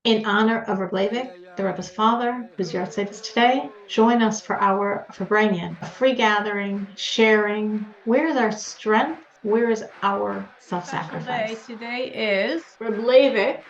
In honor of Reb Levik, the Rebbe's father, whose yahrzeit is today, join us for our farbrengen, a free gathering, sharing. Where is our strength? Where is our self-sacrifice? Today is Reb Levik,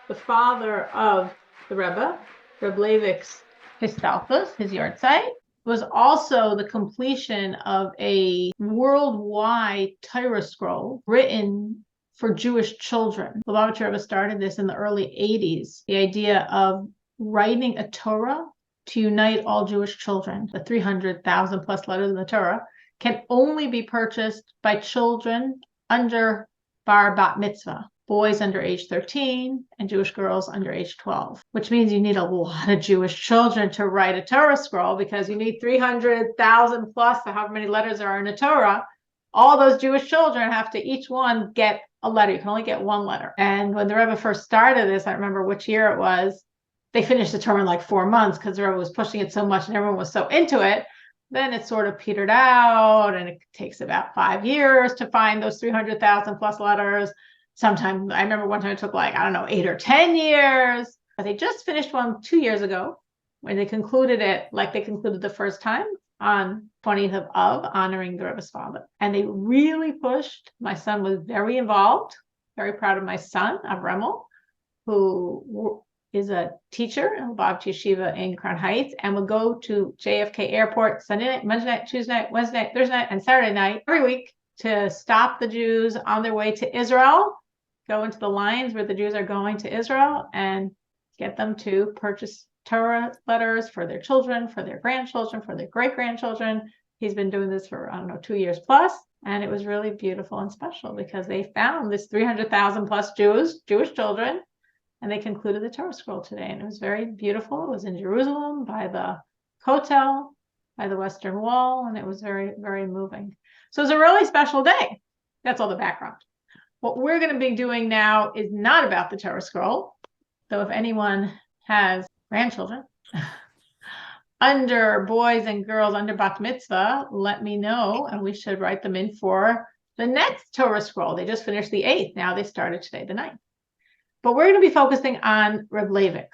the father of the Rebbe, Reb Levik's Histalpus, his yahrzeit, was also the completion of a worldwide Torah scroll written for Jewish children. Lubavitcher Rebbe started this in the early 80s, the idea of writing a Torah to unite all Jewish children. The 300,000 plus letters in the Torah can only be purchased by children under bar bat mitzvah, boys under age 13 and Jewish girls under age 12, which means you need a lot of Jewish children to write a Torah scroll because you need 300,000 plus, however many letters there are in a Torah. All those Jewish children have to each one get a letter. You can only get one letter. And when the Rebbe first started this, I remember which year it was, they finished the Torah in like 4 months because the Rebbe was pushing it so much and everyone was so into it. Then it sort of petered out, and it takes about 5 years to find those 300,000 plus letters. Sometimes, I remember one time it took 8 or 10 years. But they just finished one 2 years ago when they concluded it like they concluded the first time on 20th of Av, honoring the Rebbe's father. And they really pushed. My son was very involved, very proud of my son, Avremel, who is a teacher in Lubavitcher Yeshiva in Crown Heights and would go to JFK Airport Sunday night, Monday night, Tuesday night, Wednesday night, Thursday night, and Saturday night every week to stop the Jews on their way to Israel, go into the lines where the Jews are going to Israel, and get them to purchase Torah letters for their children, for their grandchildren, for their great-grandchildren. He's been doing this for, 2 years plus. And it was really beautiful and special because they found this 300,000 plus Jewish children, and they concluded the Torah scroll today. And it was very beautiful. It was in Jerusalem by the Kotel, by the Western Wall, and it was very, very moving. So it was a really special day. That's all the background. What we're going to be doing now is not about the Torah scroll. So if anyone has grandchildren under boys and girls under bat mitzvah, let me know, and we should write them in for the next Torah scroll. They just finished the 8th. Now they started today, the 9th. But we're going to be focusing on Reb Levik.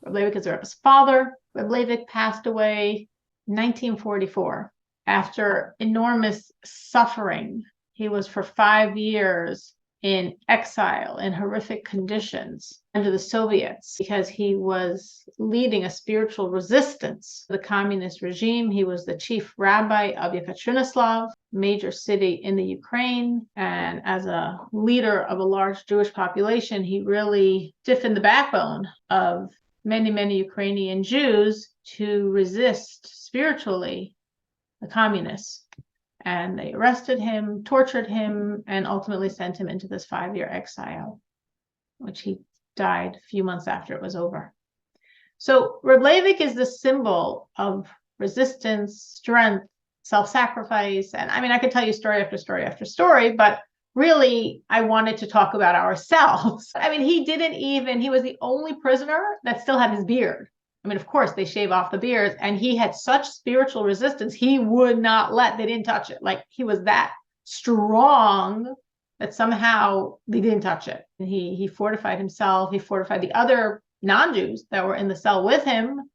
Reb Levik is the Rebbe's father. Reb Levik passed away in 1944 after enormous suffering. He was for 5 years in exile in horrific conditions under the Soviets because he was leading a spiritual resistance to the communist regime. He was the chief rabbi of Yekaterinoslav, major city in the Ukraine. And as a leader of a large Jewish population, he really stiffened the backbone of many, many Ukrainian Jews to resist spiritually the communists. And they arrested him, tortured him, and ultimately sent him into this 5-year exile, which he died a few months after it was over. So Reb Levik is the symbol of resistance, strength, self-sacrifice. And I mean, I could tell you story after story after story, but really, I wanted to talk about ourselves. I mean, he was the only prisoner that still had his beard. I mean, of course, they shave off the beards, and he had such spiritual resistance, he would not they didn't touch it. Like, he was that strong that somehow they didn't touch it. And he fortified himself. He fortified the other non-Jews that were in the cell with him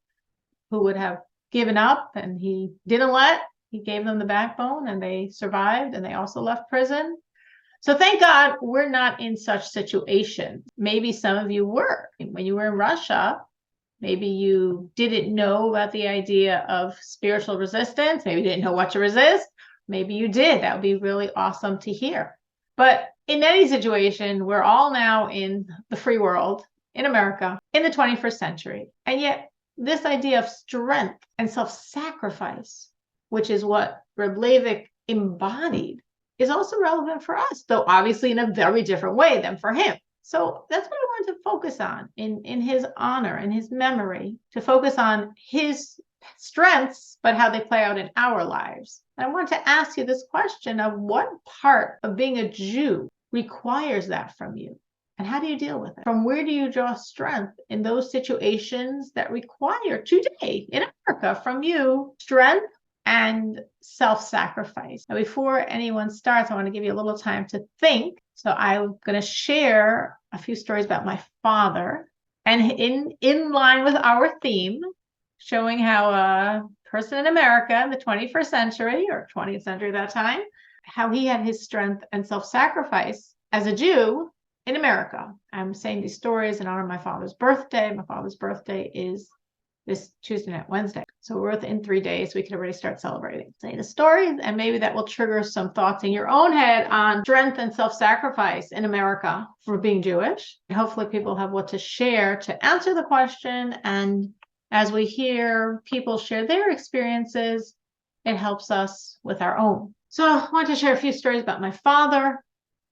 who would have given up, and he didn't let. He gave them the backbone, and they survived, and they also left prison. So thank God we're not in such situations. Maybe some of you were. When you were in Russia, maybe you didn't know about the idea of spiritual resistance. Maybe you didn't know what to resist. Maybe you did. That would be really awesome to hear. But in any situation, we're all now in the free world, in America, in the 21st century. And yet this idea of strength and self-sacrifice, which is what Reb Levik embodied, is also relevant for us, though obviously in a very different way than for him. So that's what I wanted to focus on in his honor, in his memory, to focus on his strengths, but how they play out in our lives. And I want to ask you this question of what part of being a Jew requires that from you? And how do you deal with it? From where do you draw strength in those situations that require today in America from you strength and self-sacrifice? Now, before anyone starts, I want to give you a little time to think. So I'm going to share a few stories about my father And in line with our theme, showing how a person in America in the 21st century or 20th century at that time, how he had his strength and self-sacrifice as a Jew in America. I'm saying these stories in honor of my father's birthday. My father's birthday is this Tuesday night, Wednesday. So we're within 3 days. We can already start celebrating. Say the stories, and maybe that will trigger some thoughts in your own head on strength and self-sacrifice in America for being Jewish. And hopefully people have what to share to answer the question. And as we hear people share their experiences, it helps us with our own. So I want to share a few stories about my father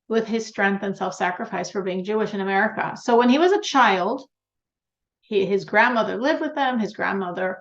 with his strength and self-sacrifice for being Jewish in America. So when he was a child, his grandmother lived with them. His grandmother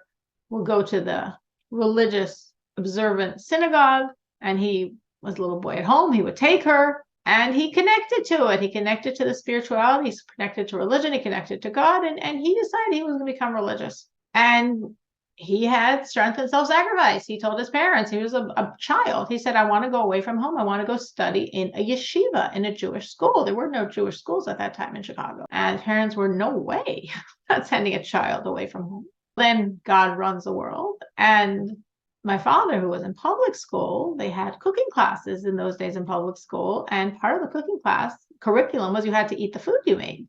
would go to the religious observant synagogue, and he was a little boy at home. He would take her, and he connected to it. He connected to the spirituality. He connected to religion. He connected to God, and he decided he was going to become religious. And he had strength and self-sacrifice. He told his parents, he was a child. He said, I want to go away from home. I want to go study in a yeshiva, in a Jewish school. There were no Jewish schools at that time in Chicago. And parents were, no way, not sending a child away from home. Then God runs the world. And my father, who was in public school, they had cooking classes in those days in public school. And part of the cooking class curriculum was you had to eat the food you made.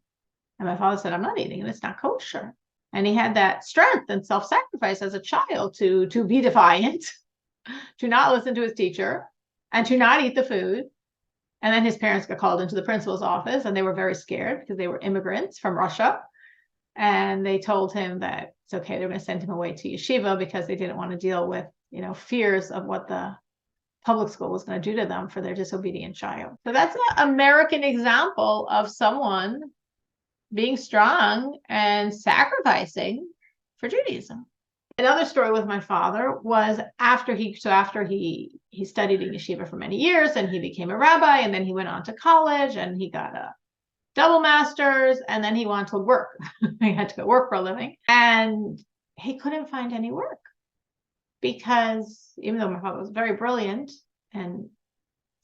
And my father said, I'm not eating it. It's not kosher. And he had that strength and self-sacrifice as a child to be defiant, to not listen to his teacher, and to not eat the food. And then his parents got called into the principal's office, and they were very scared because they were immigrants from Russia. And they told him that it's okay, they're going to send him away to yeshiva because they didn't want to deal with, fears of what the public school was going to do to them for their disobedient child. So that's an American example of someone being strong and sacrificing for Judaism. Another story with my father was after he studied in yeshiva for many years, and he became a rabbi, and then he went on to college and he got a double master's, and then he wanted to work. He had to go work for a living, and he couldn't find any work because even though my father was very brilliant and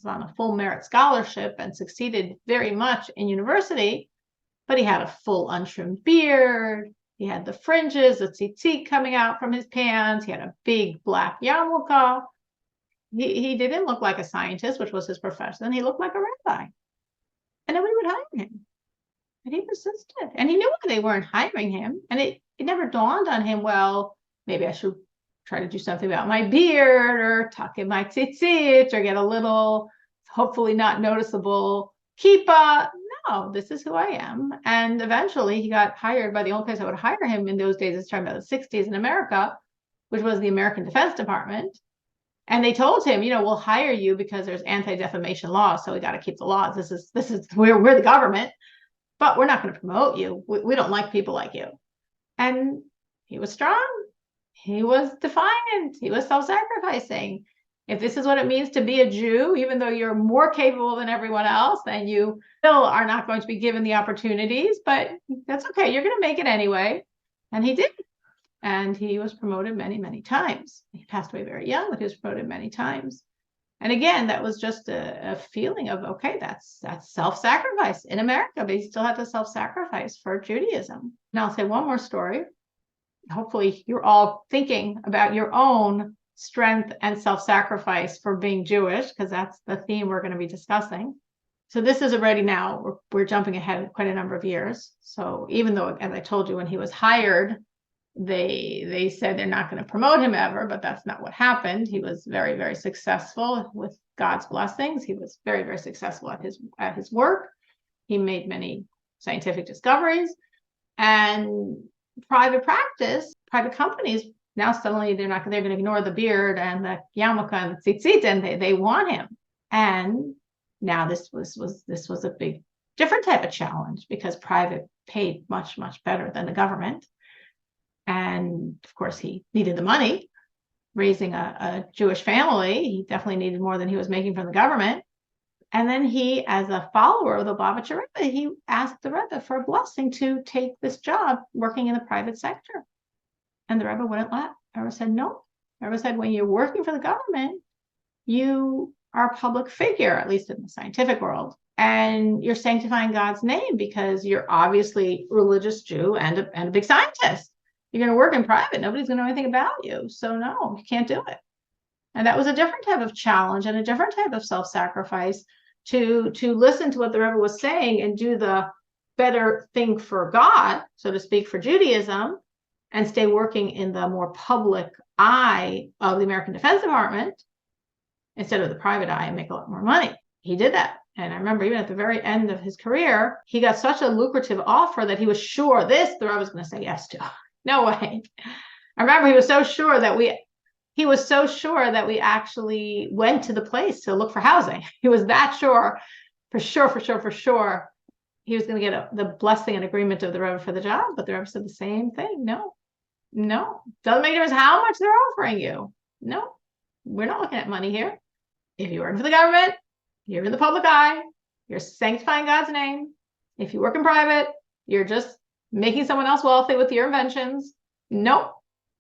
was on a full merit scholarship and succeeded very much in university, but he had a full untrimmed beard. He had the fringes, the tzitzit coming out from his pants. He had a big black yarmulke. He didn't look like a scientist, which was his profession. He looked like a rabbi. And nobody would hire him. And he persisted. And he knew why they weren't hiring him. And it never dawned on him, well, maybe I should try to do something about my beard or tuck in my tzitzit or get a little, hopefully not noticeable kippah. No, this is who I am. And eventually he got hired by the only place I would hire him in those days, it's talking about the 60s in America, which was the American Defense Department. And they told him, we'll hire you because there's anti-defamation laws, so we got to keep the laws. This is we're the government, but we're not going to promote you. We don't like people like you. And he was strong. He was defiant. He was self-sacrificing. If this is what it means to be a Jew, even though you're more capable than everyone else, then you still are not going to be given the opportunities, but that's okay. You're going to make it anyway. And he did. And he was promoted many, many times. He passed away very young, but he was promoted many times. And again, that was just a feeling of, okay, that's self-sacrifice in America, but he still had to self-sacrifice for Judaism. Now I'll say one more story. Hopefully you're all thinking about your own strength and self-sacrifice for being Jewish, because that's the theme we're going to be discussing. So this is already now, we're jumping ahead quite a number of years. So even though, as I told you, when he was hired, they said they're not going to promote him ever, but that's not what happened. He was very, very successful with God's blessings. He was very, very successful at his work. He made many scientific discoveries, and private companies, now suddenly they're going to ignore the beard and the yarmulke and the tzitzit, and they want him. And now this was a big, different type of challenge because private paid much, much better than the government. And of course, he needed the money. Raising a Jewish family, he definitely needed more than he was making from the government. And then he, as a follower of the Lubavitcher Rebbe, he asked the Rebbe for a blessing to take this job working in the private sector. And the Rebbe wouldn't let. The Rebbe said, no. The Rebbe said, when you're working for the government, you are a public figure, at least in the scientific world. and you're sanctifying God's name because you're obviously a religious Jew and a big scientist. You're going to work in private. Nobody's going to know anything about you. So no, you can't do it. And that was a different type of challenge and a different type of self-sacrifice to listen to what the Rebbe was saying and do the better thing for God, so to speak, for Judaism, and stay working in the more public eye of the American Defense Department instead of the private eye and make a lot more money. He did that. And I remember even at the very end of his career, he got such a lucrative offer that he was sure the Rebbe was going to say yes to. No way. I remember he was so sure that we actually went to the place to look for housing. He was that sure, for sure. He was going to get the blessing and agreement of the Rebbe for the job, but the Rebbe said the same thing. No, doesn't make a difference how much they're offering you. No, we're not looking at money here. If you work for the government, you're in the public eye, you're sanctifying God's name. If you work in private, you're just making someone else wealthy with your inventions. No.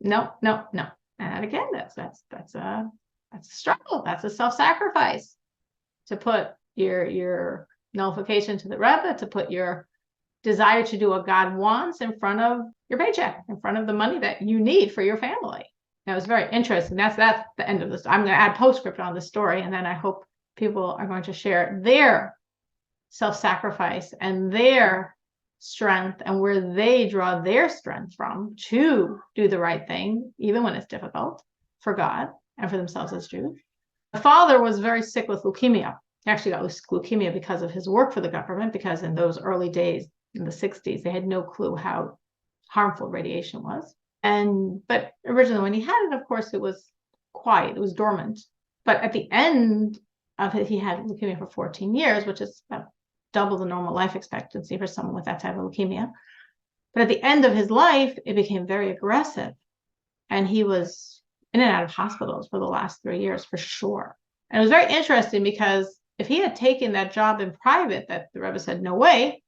And again, that's a struggle. That's a self-sacrifice to put your nullification to the Rebbe, to put your desire to do what God wants in front of your paycheck, in front of the money that you need for your family. That was very interesting. That's the end of this. I'm going to add postscript on this story, and then I hope people are going to share their self-sacrifice and their strength and where they draw their strength from to do the right thing, even when it's difficult, for God and for themselves as Jews. The father was very sick with leukemia. He actually got leukemia because of his work for the government, because in those early days, in the 60s, they had no clue how harmful radiation was. But originally when he had it, of course, it was quiet, it was dormant. But at the end of it, he had leukemia for 14 years, which is about double the normal life expectancy for someone with that type of leukemia. But at the end of his life, it became very aggressive. And he was in and out of hospitals for the last 3 years, for sure. And it was very interesting because if he had taken that job in private that the Rebbe said, no way,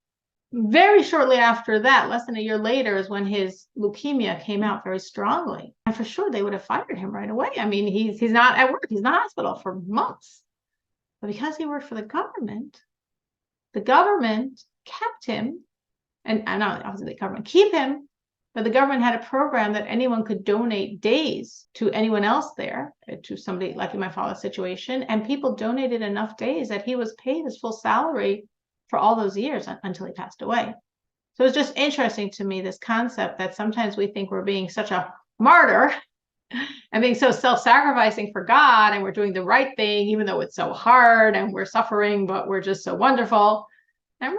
very shortly after that, less than a year later, is when his leukemia came out very strongly. And for sure, they would have fired him right away. I mean, he's not at work. He's in the hospital for months. But because he worked for the government kept him, and not obviously the government keep him, but the government had a program that anyone could donate days to anyone else there, to somebody like in my father's situation, and people donated enough days that he was paid his full salary for all those years until he passed away. So it's just interesting to me, this concept that sometimes we think we're being such a martyr and being so self-sacrificing for God, and we're doing the right thing, even though it's so hard and we're suffering, but we're just so wonderful. And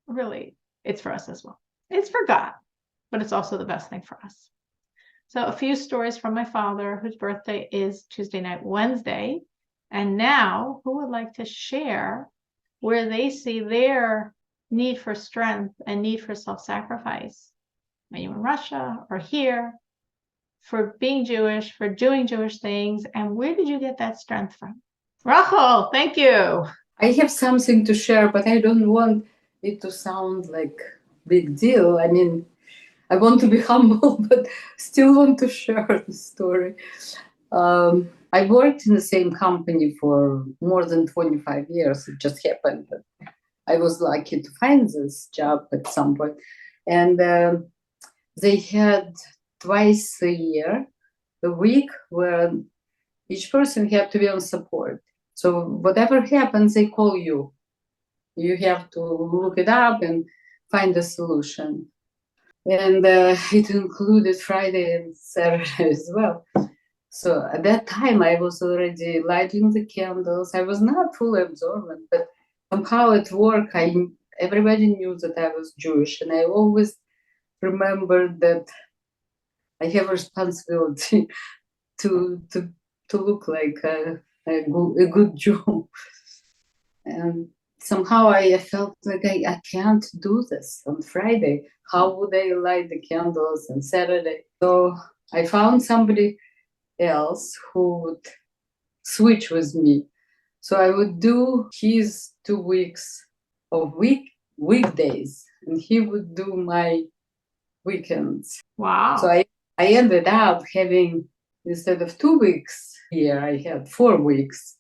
really, it's for us as well. It's for God, but it's also the best thing for us. So a few stories from my father, whose birthday is Tuesday night, Wednesday. And now, who would like to share where they see their need for strength and need for self-sacrifice? Are you in Russia or here? For being Jewish, for doing Jewish things, and where did you get that strength from? Rachel, thank you. I have something to share, but I don't want it to sound like big deal. I mean, I want to be humble, but still want to share the story. I worked in the same company for more than 25 years. It just happened that I was lucky to find this job at some point. And they had twice a year, a week where each person had to be on support. So whatever happens, they call you. You have to look it up and find a solution. And it included Friday and Saturday as well. So at that time, I was already lighting the candles. I was not fully observant, but somehow at work, everybody knew that I was Jewish. And I always remembered that I have a responsibility to look like a good Jew. And somehow I felt like I can't do this on Friday. How would I light the candles on Saturday? So I found somebody else who would switch with me. So I would do his 2 weeks of weekdays, and he would do my weekends. Wow. So I ended up having, instead of 2 weeks here, I had 4 weeks.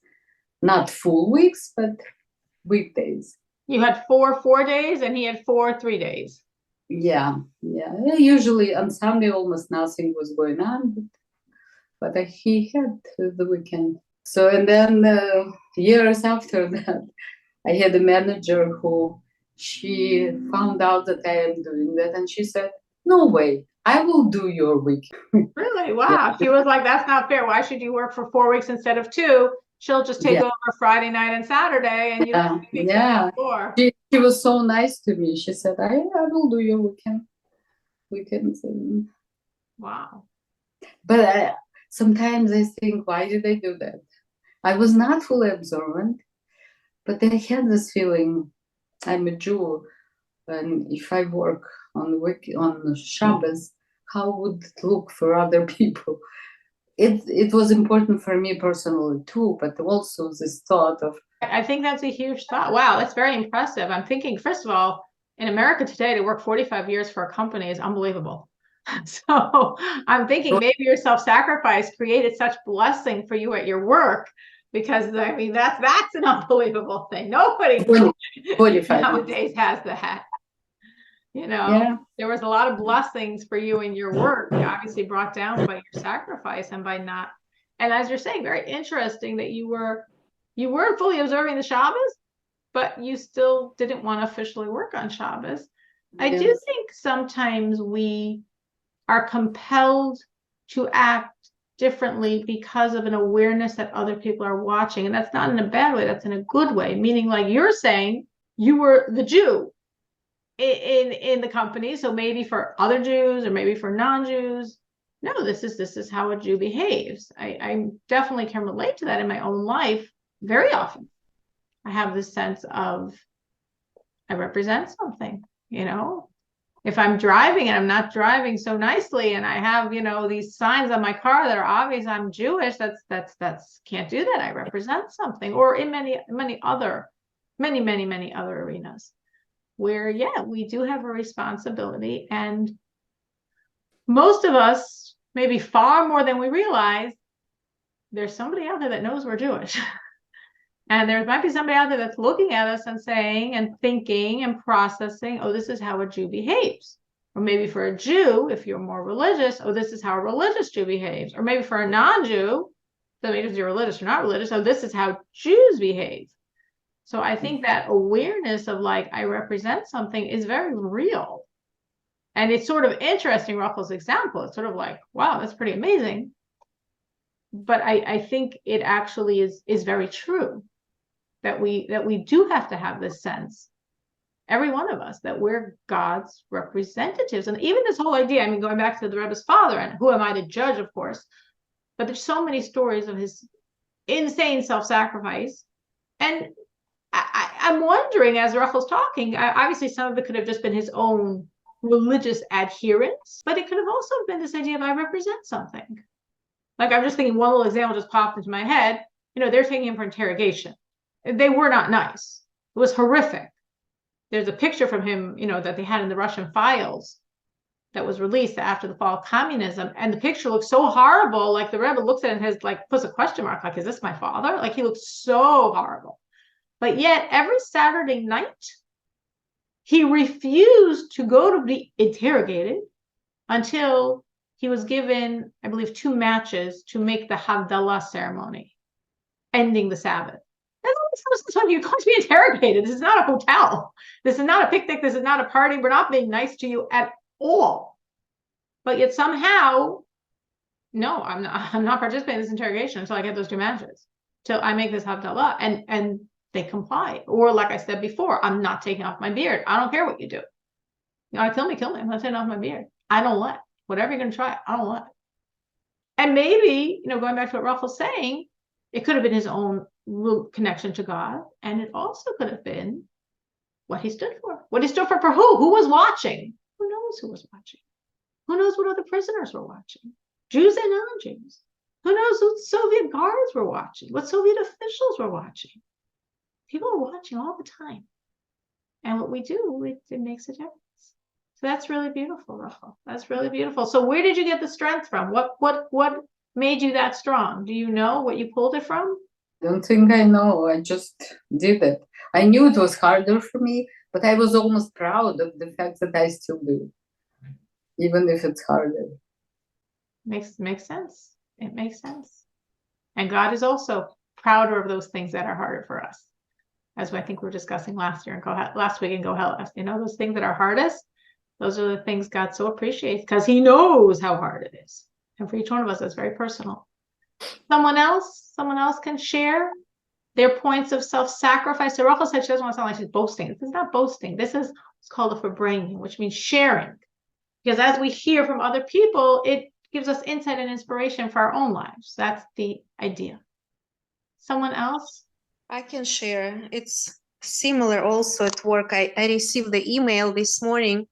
Not full weeks, but weekdays. You had 4 days, and he had 3 days. Yeah. Usually on Sunday, almost nothing was going on, but he had the weekend. So, and then years after that, I had a manager who she found out that I am doing that, and she said, "No way, I will do your weekend." Really? Wow. She was like, that's not fair. Why should you work for 4 weeks instead of 2? She'll just take over Friday night and Saturday, and you yeah. She was so nice to me. She said, I will do your weekends. Wow. But sometimes I think, why did I do that? I was not fully observant, but I had this feeling, I'm a Jew, and if I work on Shabbos, how would it look for other people? It was important for me personally too, but also this thought of. I think that's a huge thought. Wow, that's very impressive. I'm thinking, first of all, in America today, to work 45 years for a company is unbelievable. So I'm thinking maybe your self-sacrifice created such blessing for you at your work, because I mean that's an unbelievable thing. Nobody 45 nowadays has that. There was a lot of blessings for you in your work, obviously brought down by your sacrifice and by not. And as you're saying, very interesting that you weren't fully observing the Shabbos, but you still didn't want to officially work on Shabbos. Yes. I do think sometimes we are compelled to act differently because of an awareness that other people are watching. And that's not in a bad way, that's in a good way. Meaning, like you're saying, you were the Jew in the company. So maybe for other Jews or maybe for non-Jews, no, this is how a Jew behaves. I definitely can relate to that in my own life very often. I have this sense of I represent something, If I'm driving and I'm not driving so nicely and I have, these signs on my car that are obvious I'm Jewish, that's can't do that. I represent something. Or in many other arenas where, we do have a responsibility. And most of us, maybe far more than we realize, there's somebody out there that knows we're Jewish. And there might be somebody out there that's looking at us and saying and thinking and processing, oh, this is how a Jew behaves. Or maybe for a Jew, if you're more religious, oh, this is how a religious Jew behaves. Or maybe for a non-Jew, so maybe if you're religious or not religious, oh, this is how Jews behave. So I think that awareness of I represent something is very real. And it's sort of interesting, Rachel's example. It's sort of like, wow, that's pretty amazing. But I think it actually is very true that we do have to have this sense, every one of us, that we're God's representatives. And even this whole idea, going back to the Rebbe's father, and who am I to judge, of course, but there's so many stories of his insane self-sacrifice. And I'm wondering, as Rachel's talking, obviously some of it could have just been his own religious adherence, but it could have also been this idea of I represent something. I'm just thinking, one little example just popped into my head. They're taking him for interrogation. They were not nice. It was horrific. There's a picture from him, that they had in the Russian files that was released after the fall of communism. And the picture looks so horrible. The Rebbe looks at it and has puts a question mark, is this my father? He looks so horrible. But yet every Saturday night, he refused to go to be interrogated until he was given, I believe, 2 matches to make the Havdalah ceremony, ending the Sabbath. That's when you're going to be interrogated. This is not a hotel. This is not a picnic. This is not a party. We're not being nice to you at all. But yet somehow, no, I'm not participating in this interrogation until I get those 2 matches, till I make this Havdalah, and they comply. Or like I said before, I'm not taking off my beard. I don't care what you do. Kill me. I'm not taking off my beard. I don't let. Whatever you're going to try, I don't let. And maybe, going back to what Rachel's saying, it could have been his own connection to God. And it also could have been what he stood for. What he stood for who? Who was watching? Who knows who was watching? Who knows what other prisoners were watching? Jews and non-Jews. Who knows what Soviet guards were watching? What Soviet officials were watching? People are watching all the time. And what we do, it makes a difference. So that's really beautiful, Rachel. That's really beautiful. So where did you get the strength from? What made you that strong? Do you know what you pulled it from? I don't think I know. I just did it. I knew it was harder for me, but I was almost proud of the fact that I still do, even if it's harder. Makes sense. It makes sense. And God is also prouder of those things that are harder for us. As I think we were discussing last week in Kohelet, those things that are hardest, those are the things God so appreciates because he knows how hard it is. And for each one of us, it's very personal. Someone else can share their points of self-sacrifice. So Rachel said she doesn't want to sound like she's boasting. This is not boasting. This is what's called a farbrengen, which means sharing. Because as we hear from other people, it gives us insight and inspiration for our own lives. That's the idea. Someone else? I can share. It's similar also at work. I received the email this morning.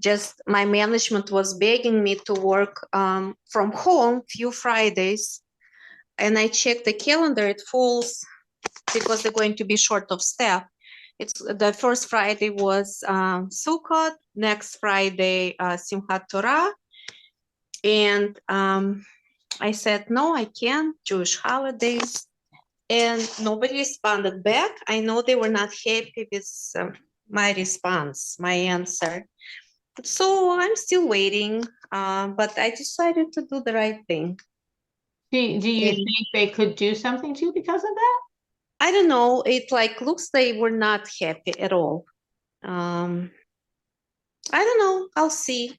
Just my management was begging me to work from home few Fridays. And I checked the calendar. It falls because they're going to be short of staff. It's the first Friday was Sukkot, next Friday Simchat Torah, and I said no, I can't. Jewish holidays, and nobody responded back. I know they were not happy with my response, my answer. So I'm still waiting, but I decided to do the right thing. Do you think they could do something to you because of that? I don't know. It looks they were not happy at all. I don't know. I'll see.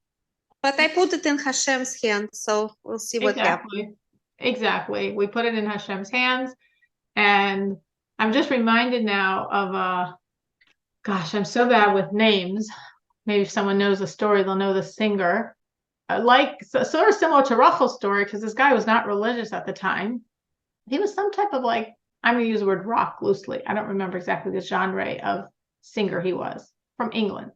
But I put it in Hashem's hands, so we'll see what happens. Exactly. We put it in Hashem's hands. And I'm just reminded now of gosh, I'm so bad with names. Maybe if someone knows the story, they'll know the singer. Sort of similar to Rachel's story, because this guy was not religious at the time. He was some type of I'm going to use the word rock loosely. I don't remember exactly the genre of singer he was, from England.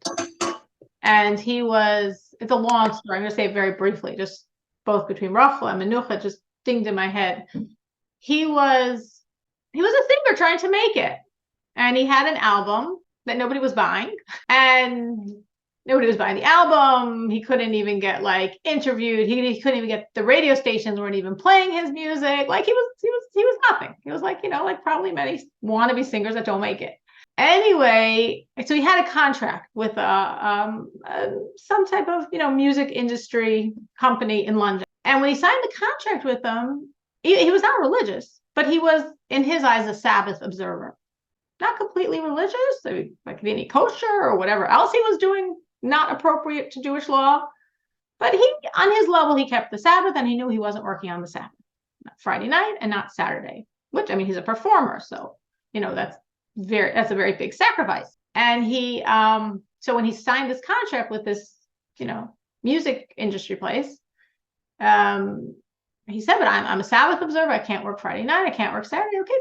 And it's a long story. I'm going to say it very briefly, just both between Rachel and Menucha, just dinged in my head. He was a singer trying to make it. And he had an album that nobody was buying. And nobody was buying the album. He couldn't even get interviewed. He couldn't even get, the radio stations weren't even playing his music. He was nothing. He was probably many wannabe singers that don't make it. Anyway, so he had a contract with some type of music industry company in London. And when he signed the contract with them, he was not religious, but he was, in his eyes, a Sabbath observer. Not completely religious, any kosher or whatever else he was doing, not appropriate to Jewish law. But on his level, he kept the Sabbath, and he knew he wasn't working on the Sabbath, not Friday night and not Saturday. Which, he's a performer, so that's a very big sacrifice. And he so when he signed this contract with this music industry place, he said, but I'm a Sabbath observer. I can't work Friday night. I can't work Saturday. Okay,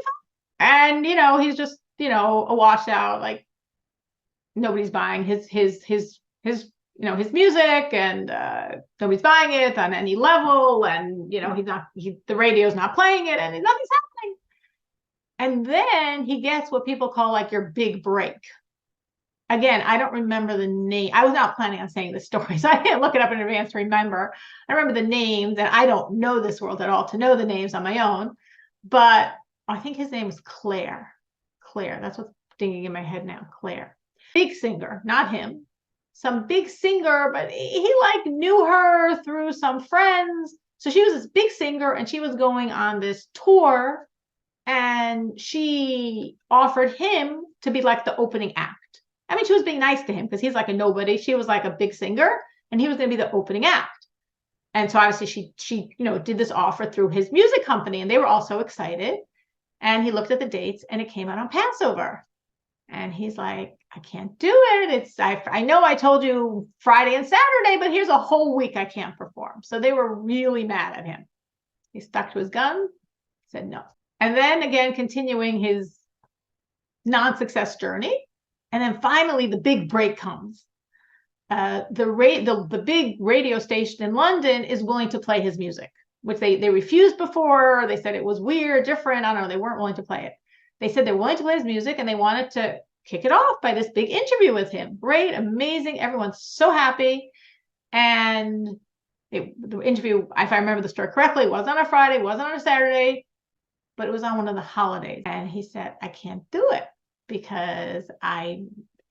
fine. And he's just a washout. Nobody's buying his music, and nobody's buying it on any level. And the radio's not playing it, and nothing's happening. And then he gets what people call your big break. Again, I don't remember the name. I was not planning on saying this story, so I didn't look it up in advance to remember. I remember the names, and I don't know this world at all to know the names on my own. But I think his name was Claire. Claire, that's what's dinging in my head now. Claire. Big singer, not him. Some big singer, but he knew her through some friends. So she was this big singer, and she was going on this tour. And she offered him to be the opening act. She was being nice to him because he's a nobody. She was a big singer, and he was going to be the opening act. And so obviously she did this offer through his music company, and they were all so excited. And he looked at the dates, and it came out on Passover. And he's like, I can't do it. I know I told you Friday and Saturday, but here's a whole week I can't perform. So they were really mad at him. He stuck to his gun, said no. And then again, continuing his non-success journey. And then finally, the big break comes. The big radio station in London is willing to play his music, which they refused before. They said it was weird, different. I don't know. They weren't willing to play it. They said they're willing to play his music, and they wanted to kick it off by this big interview with him. Great, amazing. Everyone's so happy. And the interview, if I remember the story correctly, wasn't on a Friday, wasn't on a Saturday, but it was on one of the holidays. And he said, I can't do it. because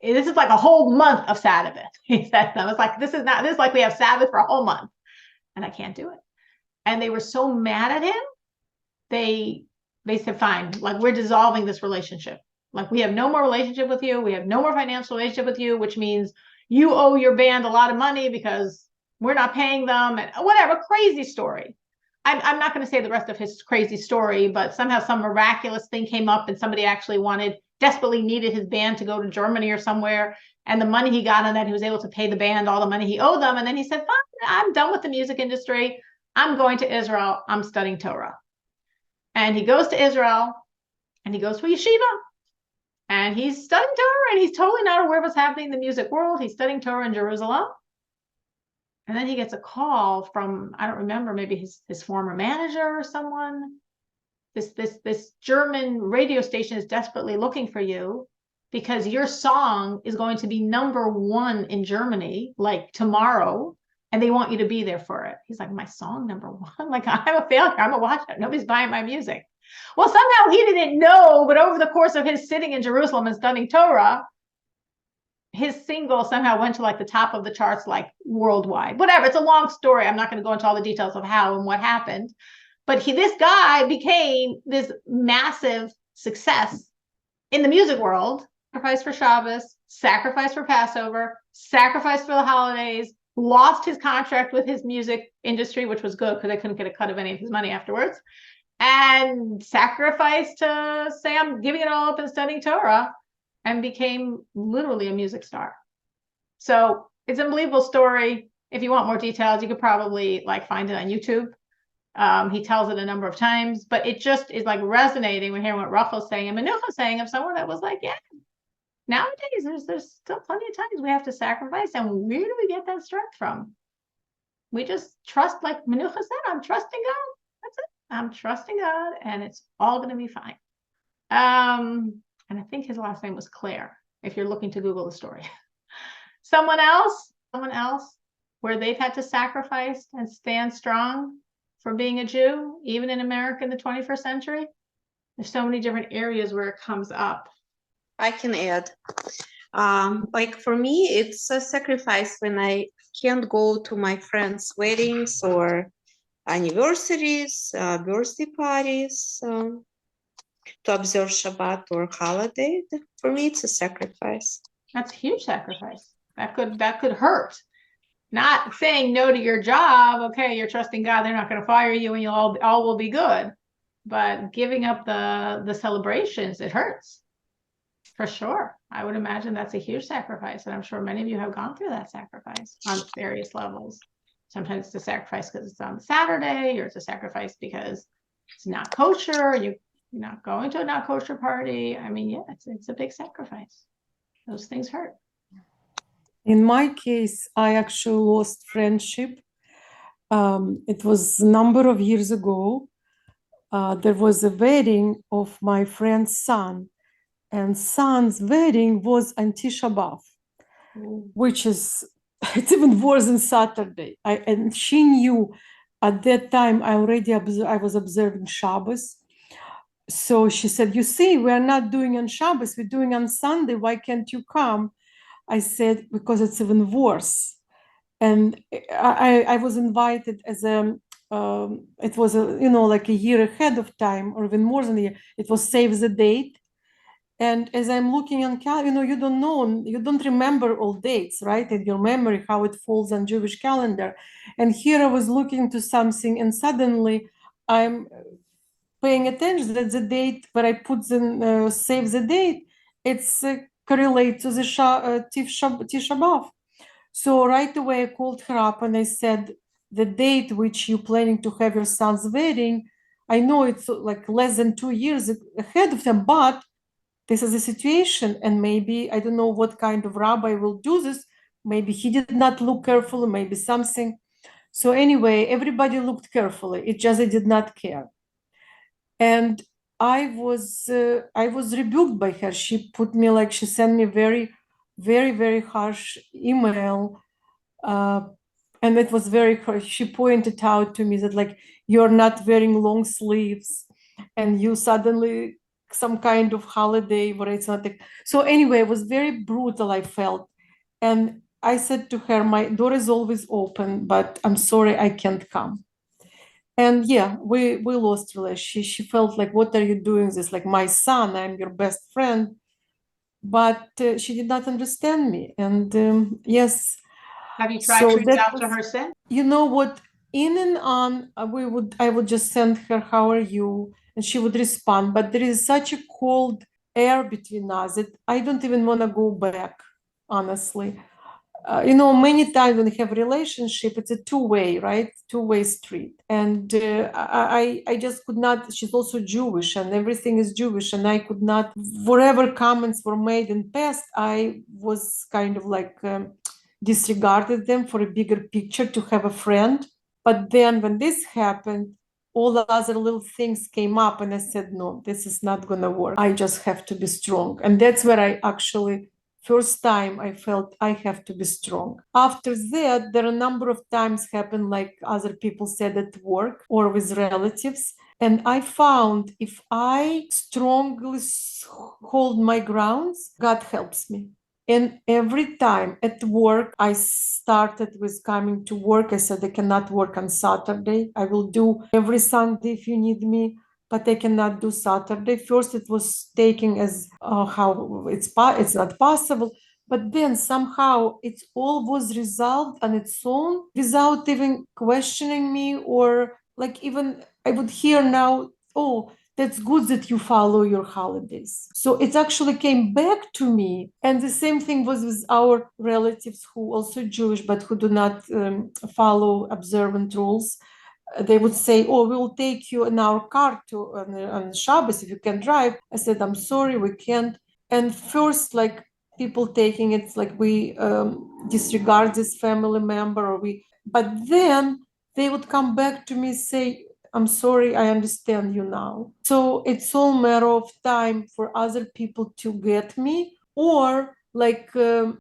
this is like a whole month of Sabbath. He said, I was like, this is like we have Sabbath for a whole month and I can't do it. And they were so mad at him. They said, fine, like we're dissolving this relationship. Like we have no more relationship with you. We have no more financial relationship with you, which means you owe your band a lot of money because we're not paying them and whatever, crazy story. I'm not going to say the rest of his crazy story, but somehow some miraculous thing came up and somebody actually desperately needed his band to go to Germany or somewhere. And the money he got on that, he was able to pay the band all the money he owed them. And then he said, fine, I'm done with the music industry. I'm going to Israel. I'm studying Torah. And he goes to Israel and he goes to a yeshiva and he's studying Torah and he's totally not aware of what's happening in the music world. He's studying Torah in Jerusalem. And then he gets a call from, I don't remember, maybe his former manager or someone. This German radio station is desperately looking for you because your song is going to be #1 in Germany, like tomorrow, and they want you to be there for it. He's like, my song #1? Like, I'm a failure. I'm a washout. Nobody's buying my music. Well, somehow he didn't know, but over the course of his sitting in Jerusalem and studying Torah, his single somehow went to like the top of the charts, like worldwide. Whatever. It's a long story. I'm not going to go into all the details of how and what happened. But this guy became this massive success in the music world. Sacrifice for Shabbos, sacrifice for Passover, sacrifice for the holidays, lost his contract with his music industry, which was good because they couldn't get a cut of any of his money afterwards, and sacrificed to say, I'm giving it all up and studying Torah, and became literally a music star. So it's an unbelievable story. If you want more details, you could probably like find it on YouTube. He tells it a number of times, but it just is like resonating when hearing what Rachel's saying and Menucha's saying of someone that was like, yeah, nowadays there's still plenty of times we have to sacrifice. And where do we get that strength from? We just trust, like Menucha said, I'm trusting God. That's it. I'm trusting God and it's all going to be fine. And I think his last name was Claire, if you're looking to Google the story. Someone else where they've had to sacrifice and stand strong for being a Jew, even in America in the 21st century. There's so many different areas where it comes up. I can add. Like for me, it's a sacrifice when I can't go to my friends' weddings or anniversaries, birthday parties, to observe Shabbat or holiday. For me, it's a sacrifice. That's a huge sacrifice. That could hurt. Not saying no to your job. Okay, you're trusting God, they're not going to fire you and you'll all will be good. But giving up the celebrations, it hurts. For sure. I would imagine that's a huge sacrifice. And I'm sure many of you have gone through that sacrifice on various levels. Sometimes it's a sacrifice because it's on Saturday, or it's a sacrifice because it's not kosher, you're not going to a not kosher party. I mean, yeah, it's a big sacrifice. Those things hurt. In my case, I actually lost friendship. It was a number of years ago. There was a wedding of my friend's son, and son's wedding was on Tisha B'Av, which is, it's even worse than Saturday. And she knew at that time I was observing Shabbos. So she said, you see, we are not doing on Shabbos, we're doing on Sunday. Why can't you come? I said, because it's even worse. And I was invited as it was like a year ahead of time, or even more than a year. It was save the date. And as I'm looking on calendar, you don't remember all dates, right? In your memory, how it falls on Jewish calendar. And here I was looking to something, and suddenly I'm paying attention that the date where I put the save the date, it's correlate to the Tisha B'Av. So right away I called her up and I said, the date which you're planning to have your son's wedding, I know it's like less than 2 years ahead of them, but this is the situation, and maybe I don't know what kind of rabbi will do this. Maybe he did not look carefully, maybe something. So anyway, everybody looked carefully. It just I did not care. And I was rebuked by her. She sent me very, very, very harsh email. And it was very harsh. She pointed out to me that like, you're not wearing long sleeves and you suddenly some kind of holiday where it's not like, so anyway, it was very brutal, I felt. And I said to her, my door is always open, but I'm sorry, I can't come. And yeah, we lost relationship. She felt like, what are you doing this? Like, my son, I'm your best friend. But she did not understand me. And yes. Have you tried So to reach that out to was, her since? you know what, in and on, I would just send her, how are you? And she would respond. But there is such a cold air between us that I don't even want to go back, honestly. You know, many times when you have a relationship, it's a two-way, right? Two-way street. And I just could not, she's also Jewish and everything is Jewish. And I could not, whatever comments were made in past, I was kind of like disregarded them for a bigger picture to have a friend. But then when this happened, all the other little things came up and I said, no, this is not going to work. I just have to be strong. And that's where I actually, first time I felt I have to be strong. After that, there are a number of times happened, like other people said, at work or with relatives. And I found if I strongly hold my grounds, God helps me. And every time at work, I started with coming to work. I said, I cannot work on Saturday. I will do every Sunday if you need me, but I cannot do Saturday. First, it was taken as how it's not possible. But then somehow it all was resolved on its own without even questioning me, or like even I would hear now, oh, that's good that you follow your holidays. So it actually came back to me. And the same thing was with our relatives who also Jewish, but who do not follow observant rules. They would say, oh, we will take you in our car to on Shabbos if you can drive. I said, I'm sorry, we can't. And first, like people taking it like we disregard this family member, or but then they would come back to me, say, I'm sorry, I understand you now. So it's all matter of time for other people to get me, or like Rachel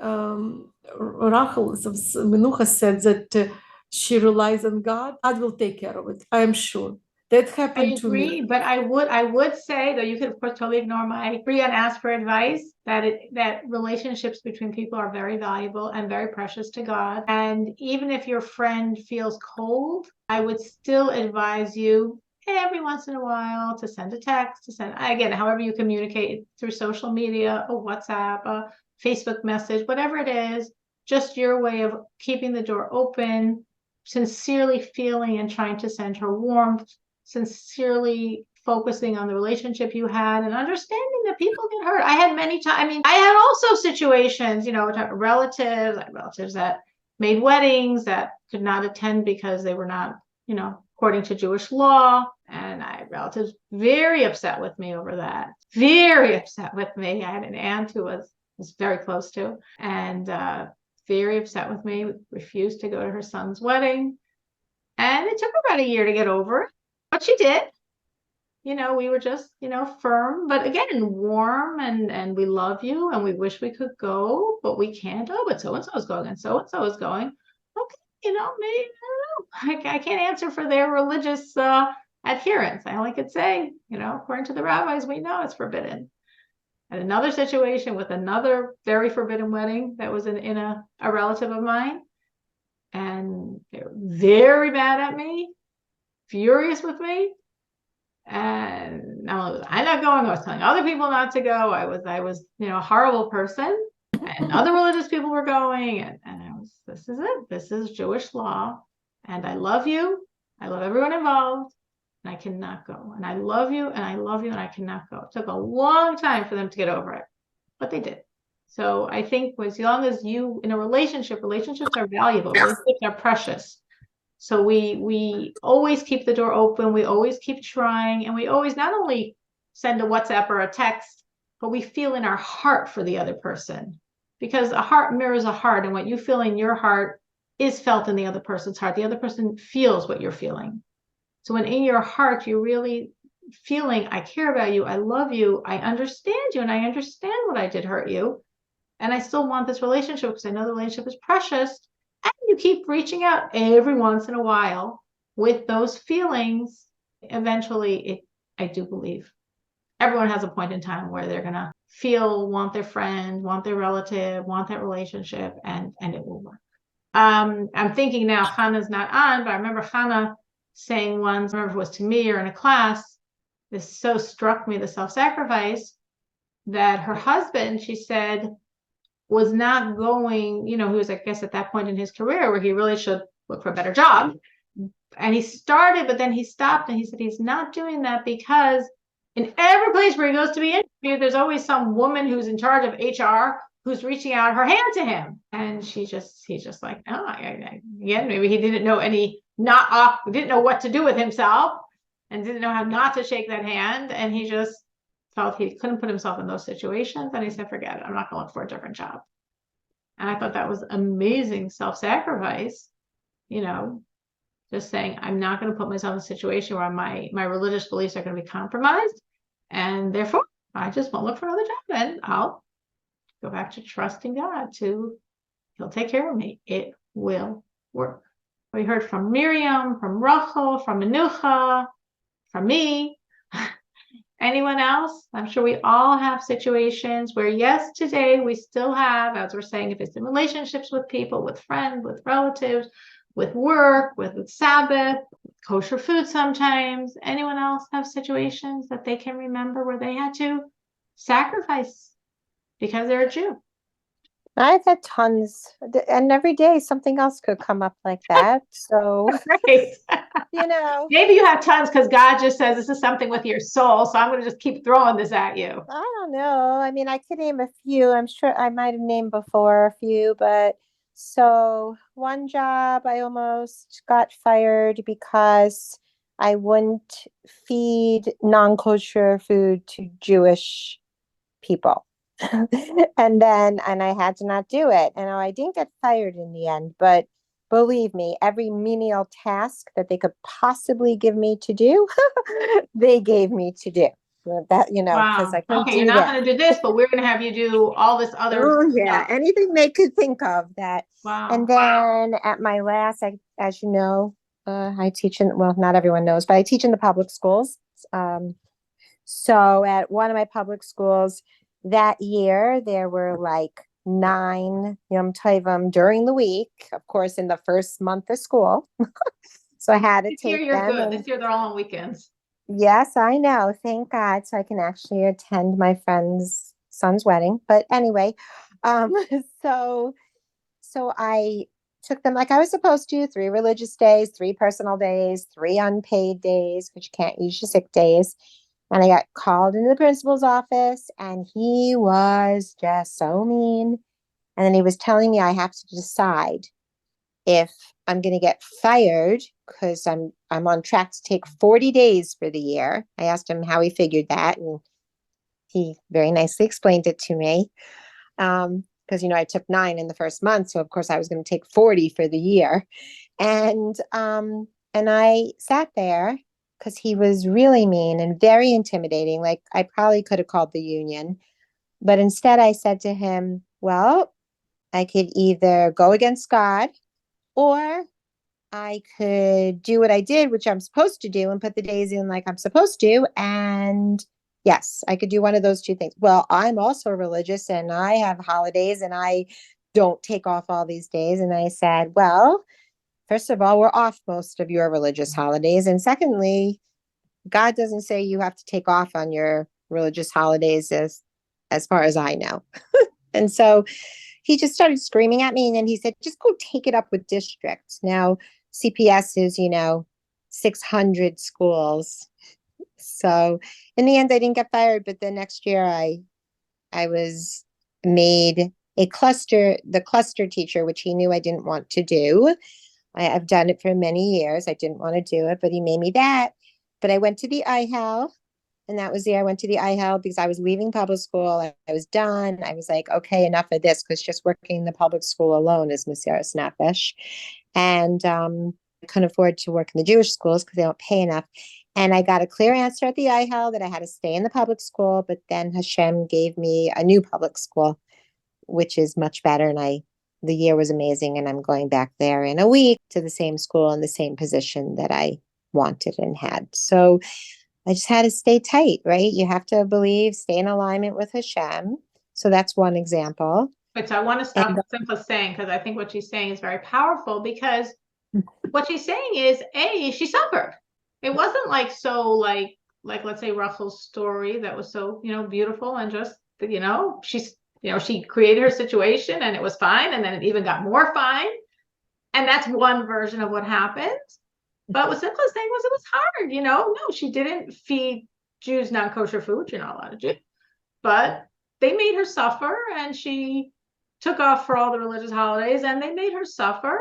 Menucha said that she relies on God. God will take care of it. I am sure. That happened to me. I agree, but I would say, though, you could of course totally ignore my, I agree and ask for advice, that relationships between people are very valuable and very precious to God. And even if your friend feels cold, I would still advise you every once in a while to send a text, to send, again, however you communicate, through social media, a WhatsApp, a Facebook message, whatever it is, just your way of keeping the door open, sincerely feeling and trying to send her warmth, sincerely focusing on the relationship you had, and understanding that people get hurt. I had many times, I mean, I had also situations, you know, relatives that made weddings that could not attend because they were not, you know, according to Jewish law. And I had relatives very upset with me over that. Very upset with me. I had an aunt who was very close to, and very upset with me, refused to go to her son's wedding. And it took about a year to get over it. But she did. You know, we were just, you know, firm, but again, warm, and we love you and we wish we could go, but we can't. Oh, but so and so is going and so is going. Okay, you know, maybe, I don't know. I can't answer for their religious adherence. I only could say, you know, according to the rabbis, we know it's forbidden. And another situation with another very forbidden wedding that was in a relative of mine, and they were very mad at me, furious with me. And not only was I not going, I was telling other people not to go. I was, you know, a horrible person. And other religious people were going, and I was, this is it. This is Jewish law. And I love you. I love everyone involved. And I cannot go. And I love you, and I love you, and I cannot go. It took a long time for them to get over it, but they did. So I think as long as you, in a relationship, relationships are valuable, relationships are precious. So we always keep the door open, we always keep trying, and we always not only send a WhatsApp or a text, but we feel in our heart for the other person, because a heart mirrors a heart, and what you feel in your heart is felt in the other person's heart. The other person feels what you're feeling. So when in your heart you're really feeling, I care about you, I love you, I understand you, and I understand what I did hurt you, and I still want this relationship because I know the relationship is precious. And you keep reaching out every once in a while with those feelings, eventually I do believe everyone has a point in time where they're going to want their friend, want their relative, want that relationship, and it will work. I'm thinking now, Hannah's not on, but I remember Hannah saying once, I remember if it was to me or in a class, this so struck me, the self-sacrifice, that her husband, she said, was not going, he was, I guess, at that point in his career where he really should look for a better job. And he started, but then he stopped, and he said he's not doing that because in every place where he goes to be interviewed, there's always some woman who's in charge of HR who's reaching out her hand to him. And he's just like, oh, again, maybe he didn't know didn't know what to do with himself and didn't know how not to shake that hand. And he just felt he couldn't put himself in those situations. And he said, forget it. I'm not going to look for a different job. And I thought that was amazing self-sacrifice, just saying, I'm not going to put myself in a situation where my religious beliefs are going to be compromised. And therefore, I just won't look for another job. And I'll go back to trusting God he'll take care of me. It will work. We heard from Miriam, from Rachel, from Menucha, from me. Anyone else? I'm sure we all have situations where, yes, today we still have, as we're saying, if it's in relationships with people, with friends, with relatives, with work, with Sabbath, kosher food sometimes. Anyone else have situations that they can remember where they had to sacrifice because they're a Jew? I've had tons, and every day something else could come up like that. So, right. Maybe you have tons because God just says this is something with your soul. So I'm going to just keep throwing this at you. I don't know. I mean, I could name a few. I'm sure I might have named before a few, but so one job I almost got fired because I wouldn't feed non-kosher food to Jewish people. and I had to not do it. And I didn't get fired in the end, but believe me, every menial task that they could possibly give me to do, they gave me to do. That, because I couldn't do you're not that. going to do this, but we're going to have you do all this other stuff. Anything they could think of that. Wow. And then at my last, as you know, I teach not everyone knows, but I teach in the public schools. So at one of my public schools that year, there were like 9 Yom Tovim during the week, of course, in the first month of school. So I had to take them. Good. This year they're all on weekends. Yes, I know. Thank God. So I can actually attend my friend's son's wedding. But anyway, so I took them like I was supposed to, 3 religious days, 3 personal days, 3 unpaid days, because you can't use your sick days. And I got called into the principal's office, and he was just so mean. And then he was telling me I have to decide if I'm going to get fired because I'm on track to take 40 days for the year. I asked him how he figured that, and he very nicely explained it to me. Because, I took 9 in the first month. So, of course, I was going to take 40 for the year. And I sat there because he was really mean and very intimidating. Like, I probably could have called the union. But instead, I said to him, well, I could either go against God or I could do what I did, which I'm supposed to do, and put the days in like I'm supposed to. And yes, I could do one of those 2 things. Well, I'm also religious and I have holidays and I don't take off all these days. And I said, well, first of all, we're off most of your religious holidays. And secondly, God doesn't say you have to take off on your religious holidays as far as I know. And so he just started screaming at me. And then he said, just go take it up with districts. Now, CPS is, 600 schools. So in the end, I didn't get fired. But the next year I was made the cluster teacher, which he knew I didn't want to do. I've done it for many years. I didn't want to do it, but he made me that. But I went to the IHEL. And that was the year I went to the IHEL because I was leaving public school. I was done. I was like, okay, enough of this, because just working in the public school alone is Mesiras Nefesh. And I couldn't afford to work in the Jewish schools because they don't pay enough. And I got a clear answer at the IHEL that I had to stay in the public school. But then Hashem gave me a new public school, which is much better. And the year was amazing. And I'm going back there in a week to the same school in the same position that I wanted and had. So I just had to stay tight, right? You have to believe, stay in alignment with Hashem. So that's one example. But so I want to stop And what Simpla's saying, because I think what she's saying is very powerful, because what she's saying is, she suffered. It wasn't like let's say Rachel's story that was so, beautiful and just, she created her situation and it was fine, and then it even got more fine. And that's one version of what happened. But what Simpla's saying was it was hard, No, she didn't feed Jews non-kosher food. You're not allowed to do. But they made her suffer, and she took off for all the religious holidays, and they made her suffer.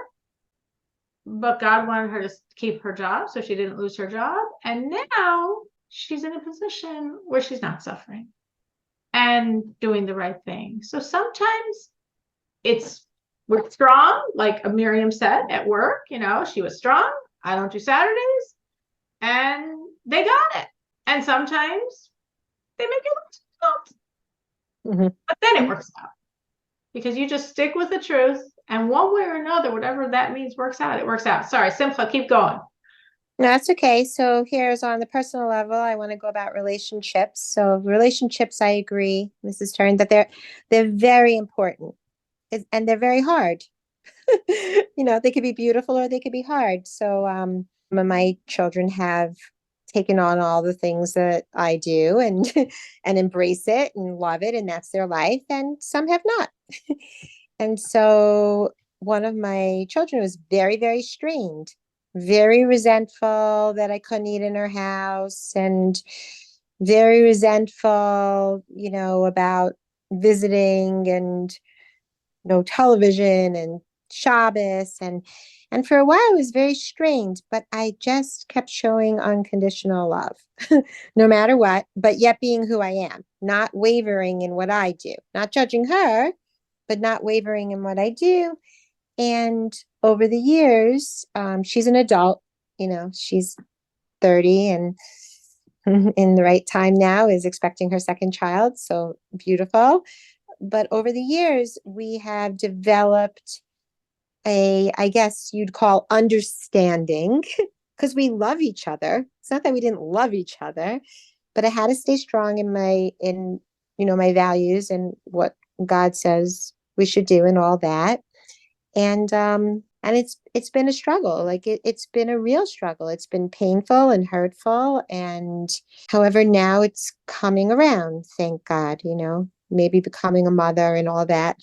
But God wanted her to keep her job, so she didn't lose her job. And now she's in a position where she's not suffering and doing the right thing. So sometimes we're strong, like Miriam said at work, she was strong. I don't do Saturdays, and they got it. And sometimes they make it look difficult, but then it works out, because you just stick with the truth, and one way or another, whatever that means, works out. It works out. Sorry, Simcha, keep going. No, that's okay. So here's on the personal level, I want to go about relationships. So relationships, I agree, Mrs. Turn, that they're very important, and they're very hard. They could be beautiful or they could be hard. So my children have taken on all the things that I do and and embrace it and love it, and that's their life, and some have not. And so one of my children was very, very strained, very resentful that I couldn't eat in her house, and very resentful, about visiting, and no television and Shabbos, and for a while I was very strained, but I just kept showing unconditional love, no matter what, but yet being who I am, not wavering in what I do, not judging her, but not wavering in what I do. And over the years, she's an adult, she's 30 and in the right time now is expecting her second child. So beautiful. But over the years, we have developed I guess you'd call understanding, because we love each other. It's not that we didn't love each other, but I had to stay strong in my values and what God says we should do and all that. And it's been a struggle. Like it's been a real struggle. It's been painful and hurtful. And however, now it's coming around, thank God, maybe becoming a mother and all that,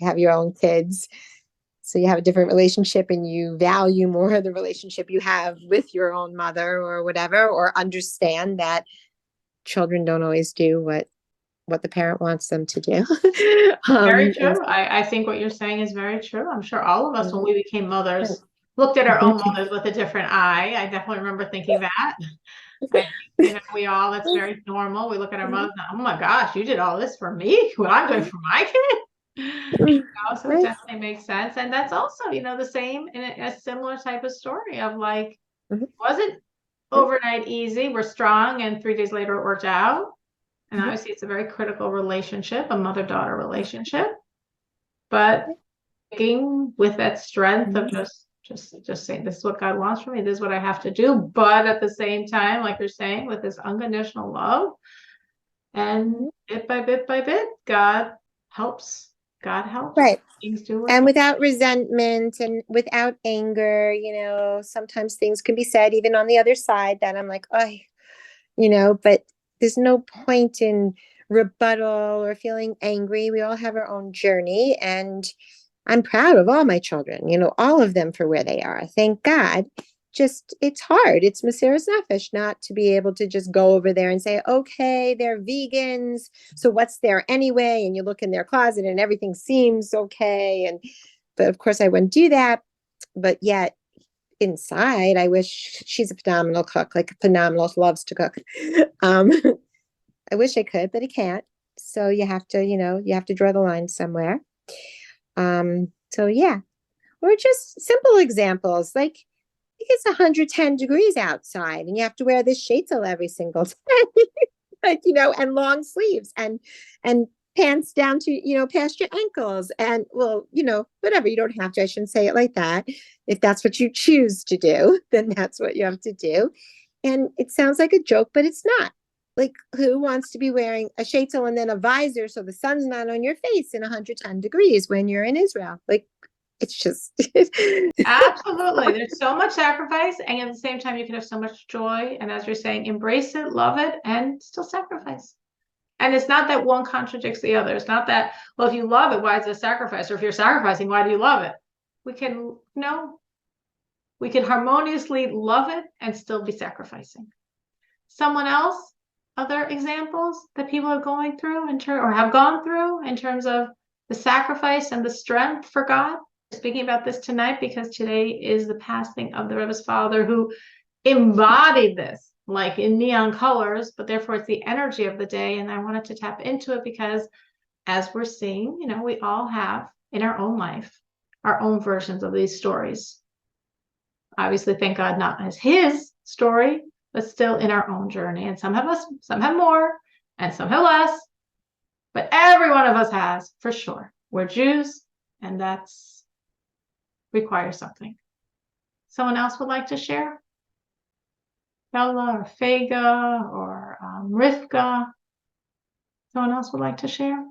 have your own kids. So you have a different relationship and you value more the relationship you have with your own mother or whatever, or understand that children don't always do what the parent wants them to do. Very true. I think what you're saying is very true. I'm sure all of us, when we became mothers, looked at our own mothers with a different eye. I definitely remember thinking that. I think, that's very normal. We look at our mothers, oh my gosh, you did all this for me? What I'm doing for my kid? So it definitely makes sense. And that's also, the same in a similar type of story of like, wasn't overnight easy. We're strong, and 3 days later it worked out. And obviously it's a very critical relationship, a mother-daughter relationship. But sticking with that strength of just saying, this is what God wants from me, this is what I have to do. But at the same time, like you're saying, with this unconditional love, and bit by bit, God helps. Right. Things do work. And without resentment and without anger, sometimes things can be said even on the other side that I'm like, but there's no point in rebuttal or feeling angry. We all have our own journey, and I'm proud of all my children, all of them for where they are. Thank God. Just, it's hard. It's Mesiras Nefesh not to be able to just go over there and say, okay, they're vegans, so what's there anyway? And you look in their closet and everything seems okay. But of course I wouldn't do that. But yet inside, I wish, she's a phenomenal cook, like phenomenal, loves to cook. I wish I could, but I can't. So you have to draw the line somewhere. So yeah, or just simple examples like, it's 110 degrees outside and you have to wear this shaitel every single day, and long sleeves and pants down to, past your ankles, and whatever. You don't have to, I shouldn't say it like that. If that's what you choose to do, then that's what you have to do. And it sounds like a joke, but it's not. Like, who wants to be wearing a sheitel and then a visor so the sun's not on your face in 110 degrees when you're in Israel? Like, it's just Absolutely. There's so much sacrifice, and at the same time, you can have so much joy. And as you're saying, embrace it, love it, and still sacrifice. And it's not that one contradicts the other. It's not that, well, if you love it, why is it a sacrifice? Or if you're sacrificing, why do you love it? We can harmoniously love it and still be sacrificing. Someone else, other examples that people are going through or have gone through in terms of the sacrifice and the strength for God? Speaking about this tonight because today is the passing of the Rebbe's father, who embodied this like in neon colors, but therefore it's the energy of the day. And I wanted to tap into it because as we're seeing, we all have in our own life our own versions of these stories. Obviously, thank God, not as his story, but still in our own journey. And some have more, and some have less. But every one of us has, for sure. We're Jews, and that's requires something. Someone else would like to share? Bella or Fega or Rivka? Someone else would like to share?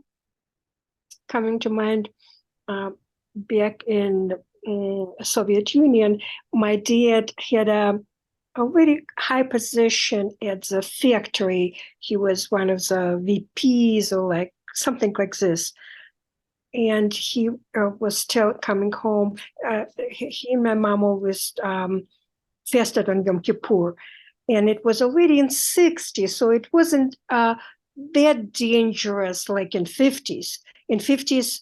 Coming to mind, back in Soviet Union, my dad had a very high position at the factory. He was one of the VPs or like something like this. And he was still coming home. He and my mom always fasted on Yom Kippur. And it was already in 60s, so it wasn't that dangerous like in 50s. In 50s,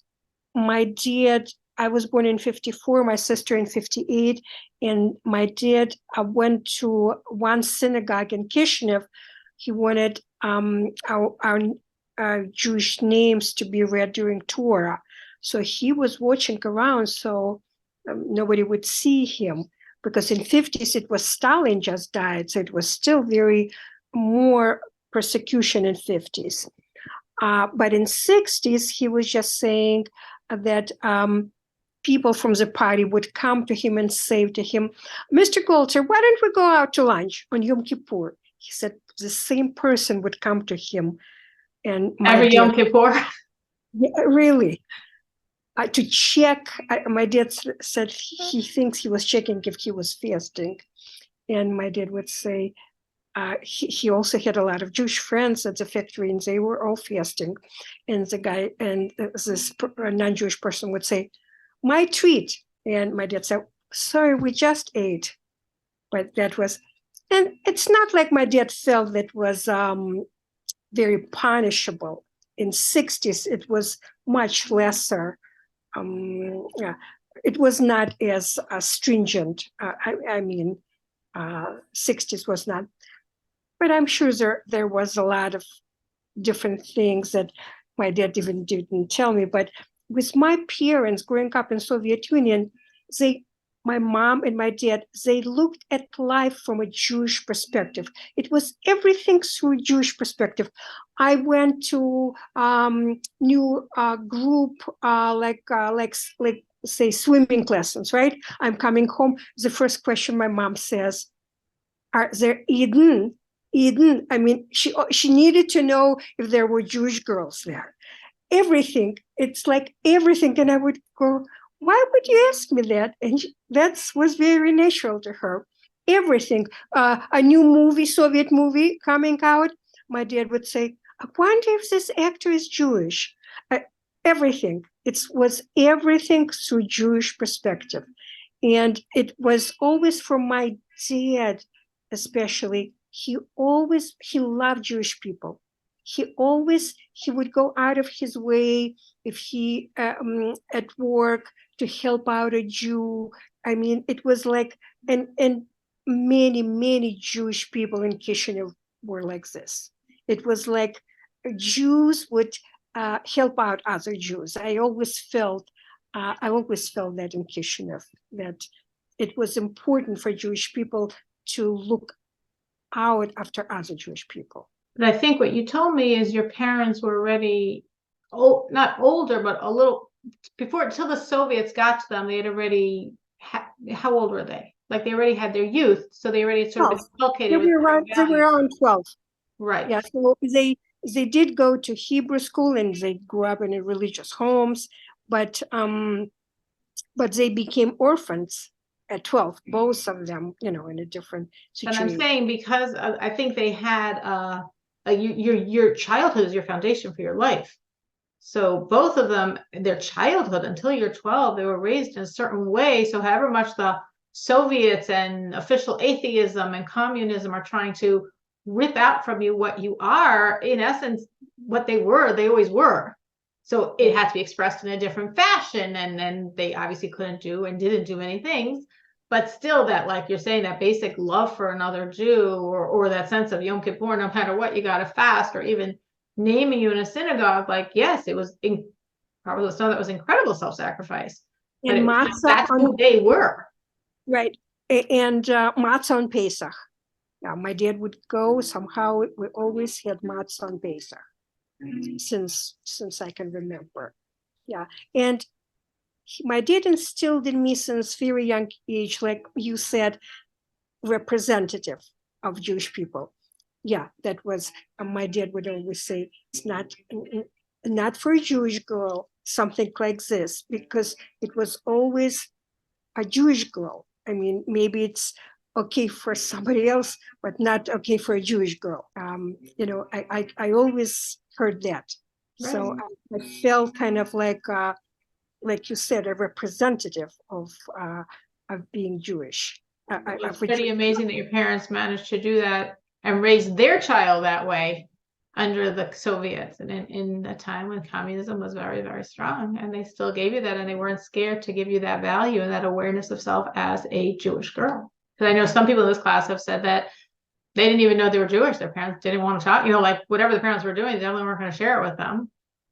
my dad, I was born in 54, my sister in 58, and my dad went to one synagogue in Kishinev. He wanted our Jewish names to be read during Torah. So he was watching around so nobody would see him, because in 50s it was Stalin just died, so it was still very more persecution in 50s. But in 60s, he was just saying that people from the party would come to him and say to him, Mr. Golter, why don't we go out to lunch on Yom Kippur? He said the same person would come to him. And every Yom Kippur? Yeah, really. To check, my dad said he thinks he was checking if he was fasting. And my dad would say, he also had a lot of Jewish friends at the factory, and they were all fasting. And this non-Jewish person would say, my treat. And my dad said, sorry, we just ate. But that was, and it's not like my dad felt that was very punishable. In 60s, it was much lesser. It was not as stringent. 60s was not, but I'm sure there was a lot of different things that my dad even didn't tell me. But with my parents growing up in Soviet Union, my mom and my dad, they looked at life from a Jewish perspective. It was everything through a Jewish perspective. I went to new group like say swimming lessons, right? I'm coming home. The first question my mom says, are there Eden? I mean, she needed to know if there were Jewish girls there. Everything, it's like everything. And I would go, why would you ask me that? And that was very natural to her. Everything, a new movie, Soviet movie coming out, my dad would say, I wonder if this actor is Jewish. Everything, it was everything through Jewish perspective. And it was always from my dad, especially, he loved Jewish people. He would go out of his way if he at work to help out a Jew. I mean, it was like, and many Jewish people in Kishinev were like this. It was like Jews would help out other Jews. I always felt that in Kishinev, that it was important for Jewish people to look out after other Jewish people. But I think what you told me is your parents were already not older, but a little before, until the Soviets got to them, they had already, how old were they? Like they already had their youth, so they already sort of been inculcated with They were around 12. right. Yeah, so they did go to Hebrew school and they grew up in religious homes, but they became orphans at 12, both of them, in a different And situation. I'm saying because I think they had your childhood is your foundation for your life. So both of them, their childhood until you're 12, they were raised in a certain way. So however much the Soviets and official atheism and communism are trying to rip out from you what you are, in essence, what they were, they always were. So it had to be expressed in a different fashion. And then they obviously couldn't do and didn't do many things. But still that, like you're saying, that basic love for another Jew or that sense of Yom Kippur, no matter what, you got to fast, or even naming you in a synagogue, like, yes, it was probably some that was incredible self-sacrifice. But And that's who they were. Right. And matzah on Pesach. Yeah, my dad would go. Somehow we always had matzah on Pesach since I can remember. Yeah. And my dad instilled in me since very young age, like you said, representative of Jewish people. Yeah, that was, my dad would always say, it's not for a Jewish girl, something like this, because it was always a Jewish girl. I mean, maybe it's okay for somebody else, but not okay for a Jewish girl. I always heard that. Right. So I felt kind of like you said, a representative of being Jewish. It's pretty amazing that your parents managed to do that and raise their child that way under the Soviets and in a time when communism was very, very strong, and they still gave you that, and they weren't scared to give you that value and that awareness of self as a Jewish girl. Because I know some people in this class have said that they didn't even know they were Jewish. Their parents didn't want to talk, like whatever the parents were doing, they definitely weren't going to share it with them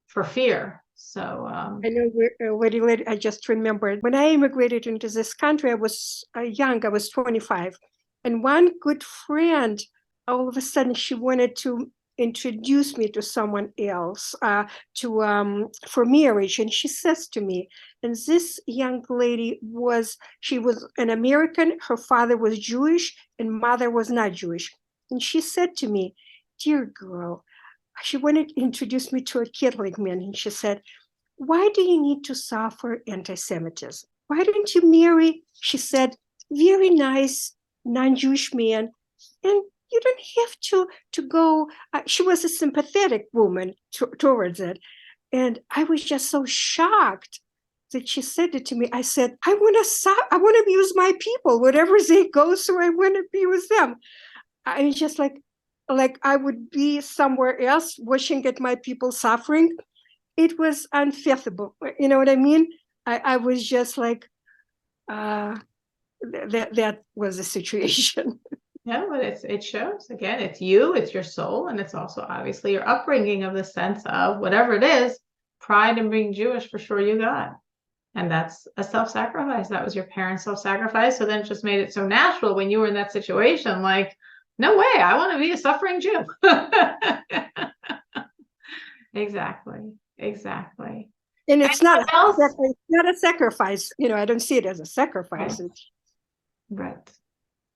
for fear. So I know very late. I just remembered when I immigrated into this country, I was young. I was 25, and one good friend, all of a sudden, she wanted to introduce me to someone else for marriage, and she says to me, and this young lady she was an American. Her father was Jewish, and mother was not Jewish, and she said to me, "Dear girl," she wanted to introduce me to a Catholic man, and she said, "Why do you need to suffer anti-Semitism? Why don't you marry," she said, "very nice non-Jewish man, and you don't have to go." She was a sympathetic woman towards it. And I was just so shocked that she said it to me. I said, I want to be with my people. Whatever they go through, I want to be with them. I was just like I would be somewhere else wishing at my people suffering. It was unfathomable. You know what I mean? I was just like, that was the situation. Yeah, but it shows, again, it's you, it's your soul, and it's also obviously your upbringing of the sense of whatever it is, pride in being Jewish for sure you got. And that's a self-sacrifice. That was your parents' self-sacrifice. So then it just made it so natural when you were in that situation, like, no way, I want to be a suffering Jew. Exactly. And it's not a sacrifice. I don't see it as a sacrifice. Right.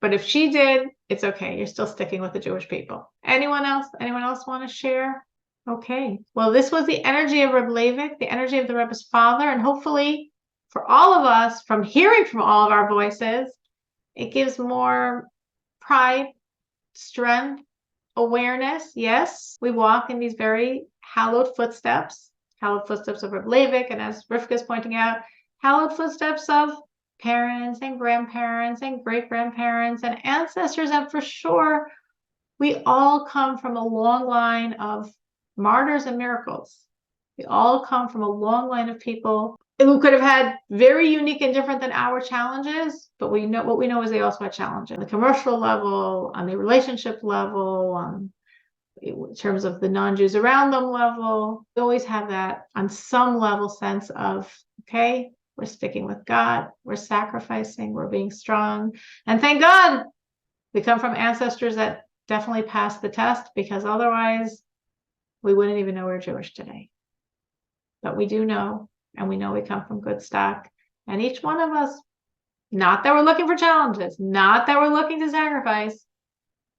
But if she did, it's okay. You're still sticking with the Jewish people. Anyone else want to share? Okay. Well, this was the energy of Reb Levik, the energy of the Rebbe's father. And hopefully for all of us, from hearing from all of our voices, it gives more pride, strength, awareness. Yes, we walk in these very hallowed footsteps of Reb Levik. And as Rivka is pointing out, hallowed footsteps of parents and grandparents and great-grandparents and ancestors. And for sure, we all come from a long line of martyrs and miracles. We all come from a long line of people who could have had very unique and different than our challenges, but what we know is they also had challenges on the commercial level, on the relationship level, in terms of the non-Jews around them level. We always have that on some level sense of, okay, we're sticking with God, we're sacrificing, we're being strong. And thank God we come from ancestors that definitely passed the test, because otherwise we wouldn't even know we're Jewish today. But we do know, and we know we come from good stock. And each one of us, Not that we're looking for challenges, not that we're looking to sacrifice,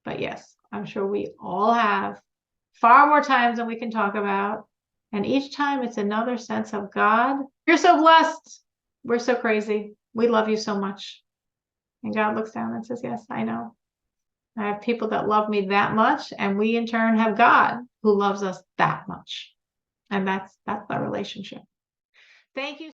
but yes, I'm sure we all have far more times than we can talk about. And each time it's another sense of God. You're so blessed. We're so crazy. We love you so much. And God looks down and says, yes, I know. I have people that love me that much. And we in turn have God who loves us that much. And that's our relationship. Thank you.